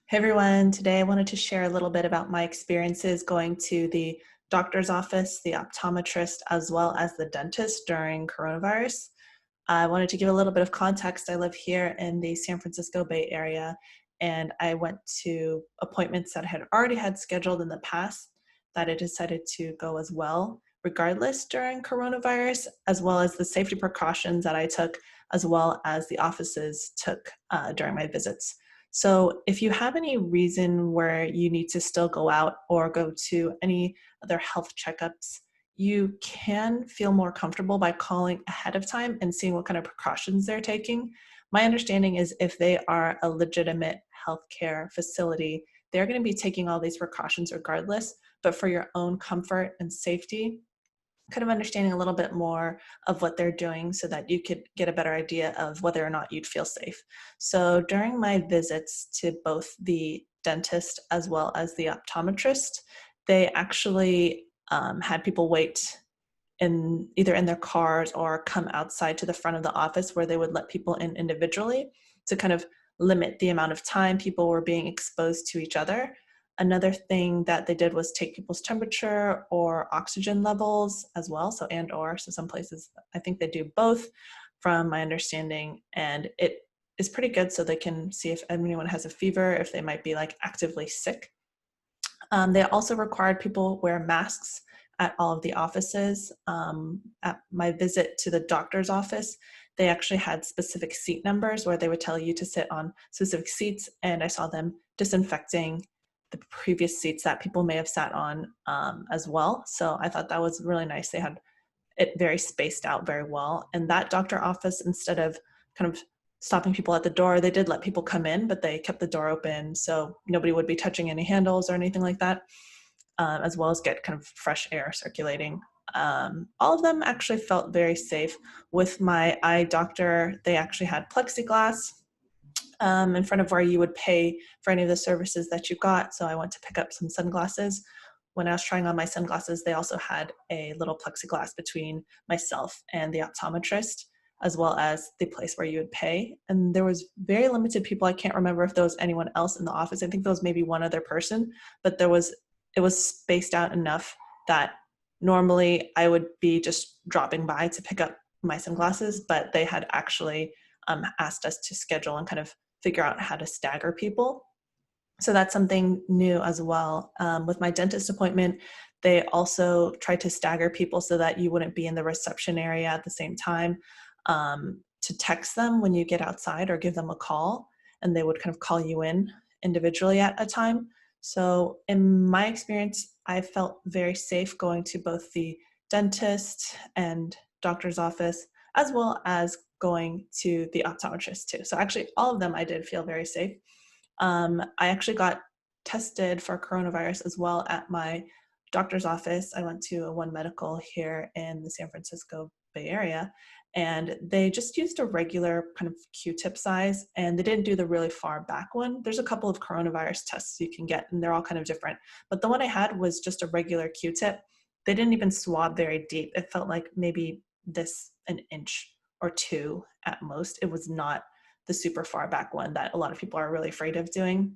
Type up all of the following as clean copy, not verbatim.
Hey everyone, today I wanted to share a little bit about my experiences going to the doctor's office, the optometrist, as well as the dentist during coronavirus. I wanted to give a little bit of context. I live here in the San Francisco Bay Area, and I went to appointments that I had already had scheduled in the past that I decided to go as well, regardless during coronavirus, as well as the safety precautions that I took, as well as the offices took during my visits. So if you have any reason where you need to still go out or go to any other health checkups, you can feel more comfortable by calling ahead of time and seeing what kind of precautions they're taking. My understanding is if they are a legitimate healthcare facility, they're going to be taking all these precautions regardless, but for your own comfort and safety, kind of understanding a little bit more of what they're doing so that you could get a better idea of whether or not you'd feel safe. So during my visits to both the dentist as well as the optometrist, they actually had people wait in either in their cars or come outside to the front of the office where they would let people in individually to kind of limit the amount of time people were being exposed to each other. Another thing that they did was take people's temperature or oxygen levels as well. So some places I think they do both from my understanding, and it is pretty good so they can see if anyone has a fever, if they might be like actively sick. They also required people wear masks at all of the offices. At my visit to the doctor's office, they actually had specific seat numbers where they would tell you to sit on specific seats, and I saw them disinfecting the previous seats that people may have sat on as well. So I thought that was really nice. They had it very spaced out very well. And that doctor office, instead of kind of stopping people at the door, they did let people come in, but they kept the door open so nobody would be touching any handles or anything like that, as well as get kind of fresh air circulating. All of them actually felt very safe. With my eye doctor, they actually had plexiglass in front of where you would pay for any of the services that you got. So I went to pick up some sunglasses. When I was trying on my sunglasses, they also had a little plexiglass between myself and the optometrist, as well as the place where you would pay. And there was very limited people. I can't remember if there was anyone else in the office. I think there was maybe one other person, but it was spaced out enough that normally I would be just dropping by to pick up my sunglasses, but they had actually asked us to schedule and kind of figure out how to stagger people. So that's something new as well. With my dentist appointment, they also tried to stagger people so that you wouldn't be in the reception area at the same time, to text them when you get outside or give them a call, and they would kind of call you in individually at a time. So in my experience, I felt very safe going to both the dentist and doctor's office, as well as going to the optometrist too. So actually all of them I did feel very safe. I actually got tested for coronavirus as well at my doctor's office. I went to a One Medical here in the San Francisco Bay Area, and they just used a regular kind of Q-tip size, and they didn't do the really far back one. There's a couple of coronavirus tests you can get, and they're all kind of different. But the one I had was just a regular Q-tip. They didn't even swab very deep. It felt like maybe an inch or two at most. It was not the super far back one that a lot of people are really afraid of doing.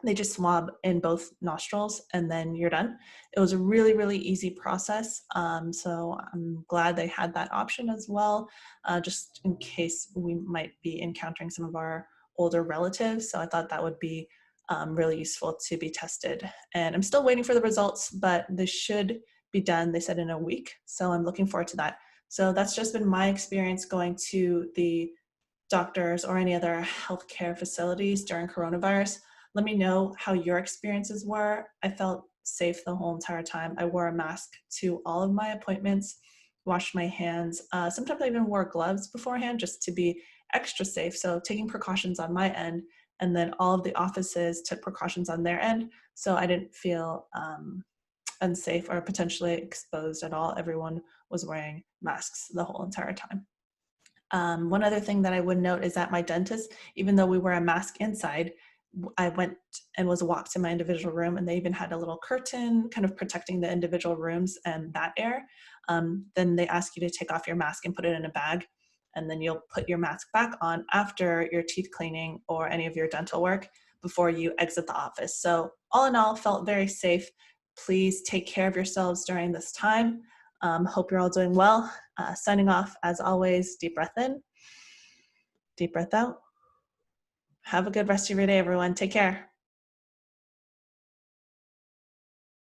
They just swab in both nostrils and then you're done. It was a really, really easy process. So I'm glad they had that option as well, just in case we might be encountering some of our older relatives. So I thought that would be really useful to be tested. And I'm still waiting for the results, but they should be done, they said, in a week. So I'm looking forward to that. So that's just been my experience going to the doctors or any other healthcare facilities during coronavirus. Let me know how your experiences were. I felt safe the whole entire time. I wore a mask to all of my appointments, washed my hands. Sometimes I even wore gloves beforehand just to be extra safe. So taking precautions on my end, and then all of the offices took precautions on their end. So I didn't feel unsafe or potentially exposed at all. Everyone was wearing masks the whole entire time. One other thing that I would note is that my dentist, even though we wear a mask inside, I went and was walked to my individual room, and they even had a little curtain kind of protecting the individual rooms and that air. Then they ask you to take off your mask and put it in a bag, and then you'll put your mask back on after your teeth cleaning or any of your dental work. before you exit the office. So all in all, felt very safe. Please take care of yourselves during this time. Hope you're all doing well. Signing off, as always, deep breath in, deep breath out. Have a good rest of your day, everyone. Take care.